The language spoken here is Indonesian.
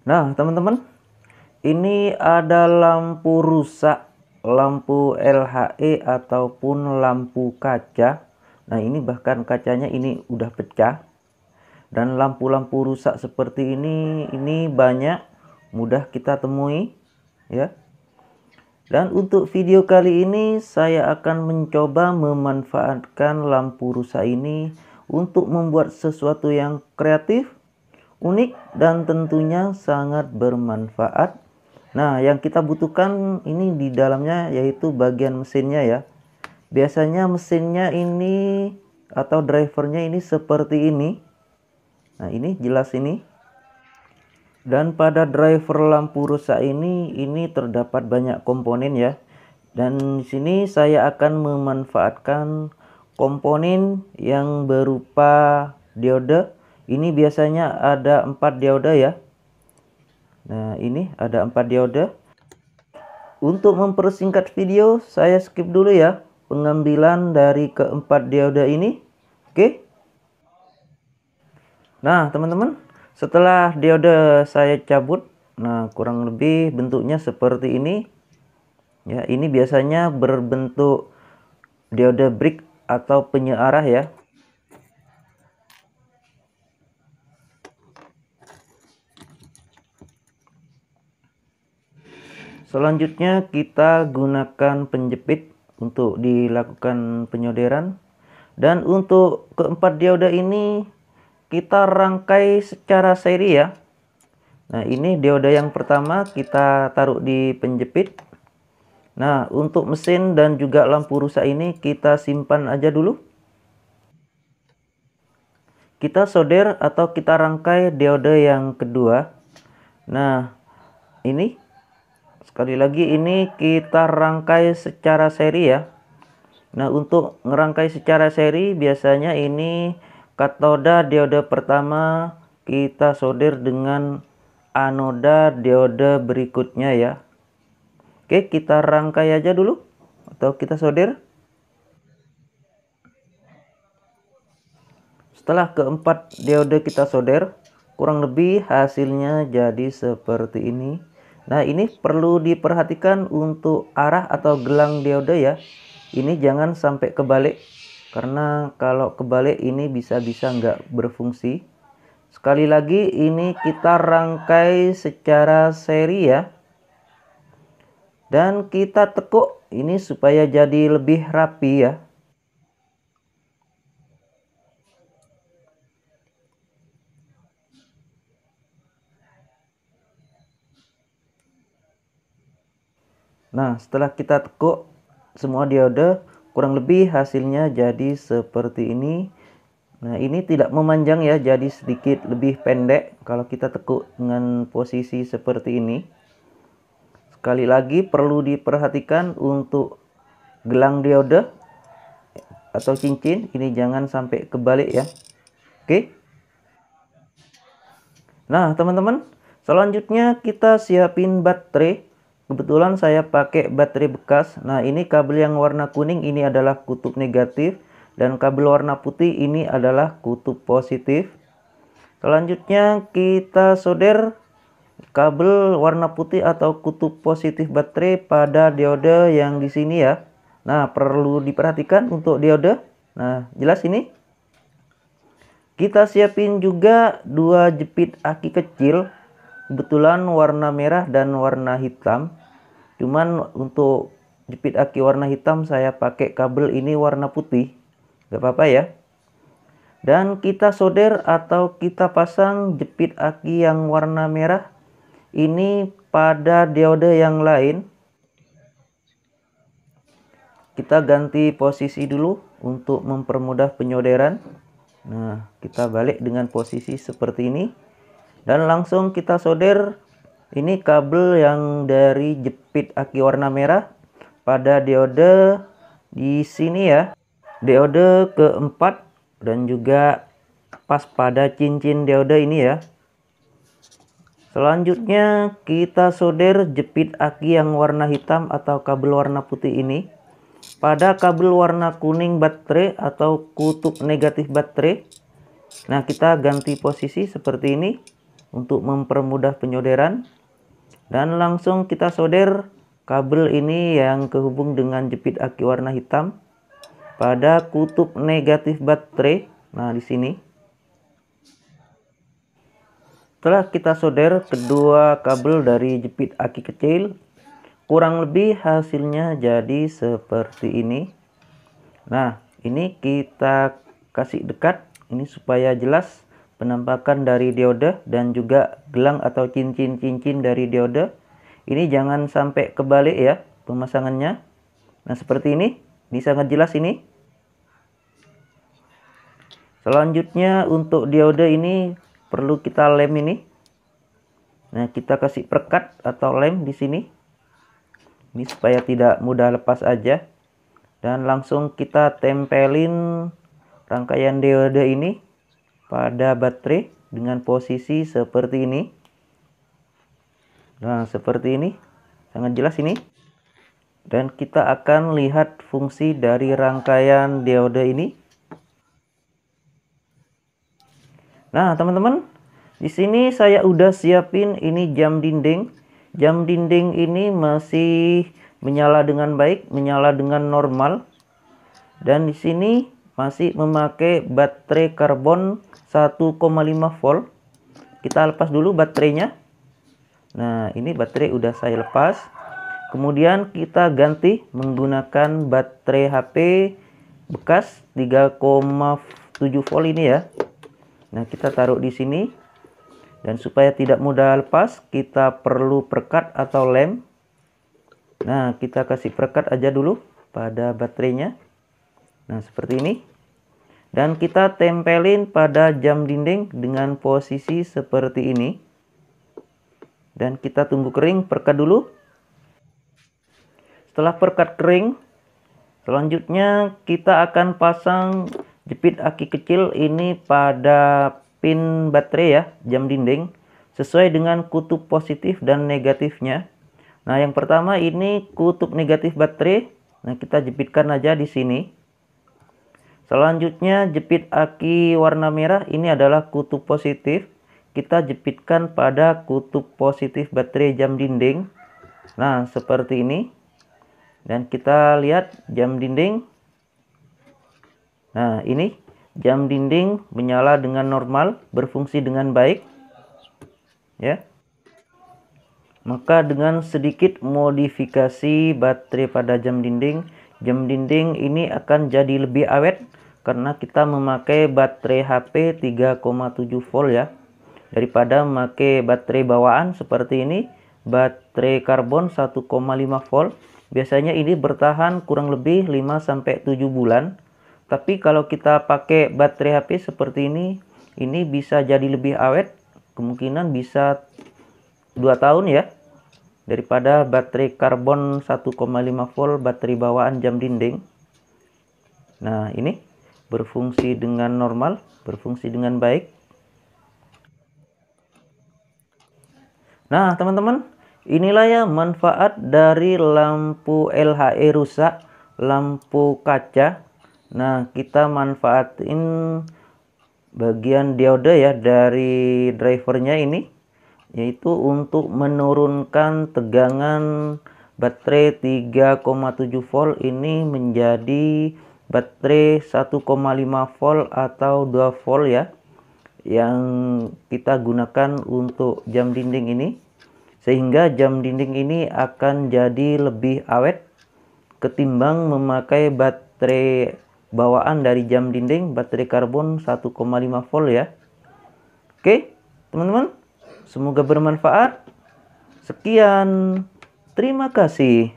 Nah, teman-teman, ini ada lampu rusak, lampu LHE ataupun lampu kaca. Nah, ini bahkan kacanya ini udah pecah. Dan lampu-lampu rusak seperti ini banyak, mudah kita temui, ya. Dan untuk video kali ini saya akan mencoba memanfaatkan lampu rusak ini untuk membuat sesuatu yang kreatif, unik, dan tentunya sangat bermanfaat. Nah, yang kita butuhkan ini di dalamnya yaitu bagian mesinnya ya. Biasanya mesinnya ini atau drivernya ini seperti ini. Nah, ini jelas ini. Dan pada driver lampu rusak ini terdapat banyak komponen ya. Dan di sini saya akan memanfaatkan komponen yang berupa diode. Ini biasanya ada 4 diode ya. Nah, ini ada 4 diode. Untuk mempersingkat video, saya skip dulu ya pengambilan dari keempat diode ini. Oke. Nah, teman-teman, setelah diode saya cabut, nah kurang lebih bentuknya seperti ini. Ya, ini biasanya berbentuk diode brick atau penyearah ya. Selanjutnya kita gunakan penjepit untuk dilakukan penyolderan. Dan untuk keempat diode ini kita rangkai secara seri ya. Nah, ini diode yang pertama kita taruh di penjepit. Nah, untuk mesin dan juga lampu rusak ini kita simpan aja dulu. Kita solder atau kita rangkai diode yang kedua. Nah, ini sekali lagi ini kita rangkai secara seri ya. Nah, untuk ngerangkai secara seri biasanya ini katoda diode pertama kita solder dengan anoda diode berikutnya ya. Oke, kita rangkai aja dulu atau kita solder. Setelah keempat diode kita solder, kurang lebih hasilnya jadi seperti ini. Nah, ini perlu diperhatikan untuk arah atau gelang diode ya. Ini jangan sampai kebalik, karena kalau kebalik ini bisa-bisa nggak berfungsi. Sekali lagi ini kita rangkai secara seri ya. Dan kita tekuk ini supaya jadi lebih rapi ya. Nah, setelah kita tekuk semua diode, kurang lebih hasilnya jadi seperti ini. Nah, ini tidak memanjang ya, jadi sedikit lebih pendek kalau kita tekuk dengan posisi seperti ini. Sekali lagi perlu diperhatikan untuk gelang diode atau cincin, ini jangan sampai kebalik ya. Oke. Nah, teman-teman, selanjutnya kita siapin baterai. Kebetulan saya pakai baterai bekas. Nah, ini kabel yang warna kuning ini adalah kutub negatif. Dan kabel warna putih ini adalah kutub positif. Selanjutnya kita solder kabel warna putih atau kutub positif baterai pada diode yang di sini ya. Nah, perlu diperhatikan untuk diode. Nah, jelas ini. Kita siapin juga 2 jepit aki kecil. Kebetulan warna merah dan warna hitam. Cuman untuk jepit aki warna hitam saya pakai kabel ini warna putih. Gak apa-apa ya. Dan kita solder atau kita pasang jepit aki yang warna merah ini pada diode yang lain. Kita ganti posisi dulu untuk mempermudah penyolderan. Nah, kita balik dengan posisi seperti ini. Dan langsung kita solder ini kabel yang dari jepit aki warna merah pada diode di sini ya. Diode keempat dan juga pas pada cincin diode ini ya. Selanjutnya kita solder jepit aki yang warna hitam atau kabel warna putih ini pada kabel warna kuning baterai atau kutub negatif baterai. Nah, kita ganti posisi seperti ini. untuk mempermudah penyolderan. Dan langsung kita solder kabel ini yang kehubung dengan jepit aki warna hitam pada kutub negatif baterai. Nah, di sini. Setelah kita solder kedua kabel dari jepit aki kecil, kurang lebih hasilnya jadi seperti ini. Nah, ini kita kasih dekat ini supaya jelas penampakan dari diode dan juga gelang atau cincin-cincin dari diode. Ini jangan sampai kebalik ya pemasangannya. Nah, seperti ini sangat jelas ini. Selanjutnya untuk diode ini perlu kita lem ini. Nah, kita kasih perekat atau lem di sini. Ini supaya tidak mudah lepas aja. Dan langsung kita tempelin rangkaian diode ini pada baterai dengan posisi seperti ini. Nah, seperti ini. Sangat jelas ini. Dan kita akan lihat fungsi dari rangkaian diode ini. Nah, teman-teman, di sini saya udah siapin ini jam dinding. Jam dinding ini masih menyala dengan baik, menyala dengan normal. Dan di sini masih memakai baterai karbon 1,5 volt. Kita lepas dulu baterainya. Nah, ini baterai udah saya lepas. Kemudian kita ganti menggunakan baterai HP bekas 3,7 volt ini ya. Nah, kita taruh di sini. Dan supaya tidak mudah lepas, kita perlu perekat atau lem. Nah, kita kasih perekat aja dulu pada baterainya. Nah, seperti ini. Dan kita tempelin pada jam dinding dengan posisi seperti ini. Dan kita tunggu kering, perekat dulu. Setelah perekat kering, selanjutnya kita akan pasang jepit aki kecil ini pada pin baterai ya, jam dinding, sesuai dengan kutub positif dan negatifnya. Nah, yang pertama ini kutub negatif baterai. Nah, kita jepitkan aja di sini. Selanjutnya jepit aki warna merah ini adalah kutub positif. Kita jepitkan pada kutub positif baterai jam dinding. Nah, seperti ini. Dan kita lihat jam dinding. Nah, ini jam dinding menyala dengan normal, berfungsi dengan baik. Ya. Maka dengan sedikit modifikasi baterai pada jam dinding ini akan jadi lebih awet karena kita memakai baterai HP 3,7 volt ya. Daripada memakai baterai bawaan seperti ini, baterai karbon 1,5 volt. Biasanya ini bertahan kurang lebih 5-7 bulan. Tapi kalau kita pakai baterai HP seperti ini bisa jadi lebih awet. Kemungkinan bisa 2 tahun ya. Daripada baterai karbon 1,5 volt baterai bawaan jam dinding. Nah, ini berfungsi dengan normal, berfungsi dengan baik. Nah, teman-teman, inilah ya manfaat dari lampu LHE rusak, lampu kaca. Nah, kita manfaatin bagian diode ya dari drivernya ini, yaitu untuk menurunkan tegangan baterai 3,7 volt ini menjadi baterai 1,5 volt atau 2 volt ya, yang kita gunakan untuk jam dinding ini, sehingga jam dinding ini akan jadi lebih awet ketimbang memakai baterai bawaan dari jam dinding, baterai karbon 1,5 volt ya. Oke, teman-teman, semoga bermanfaat. Sekian, terima kasih.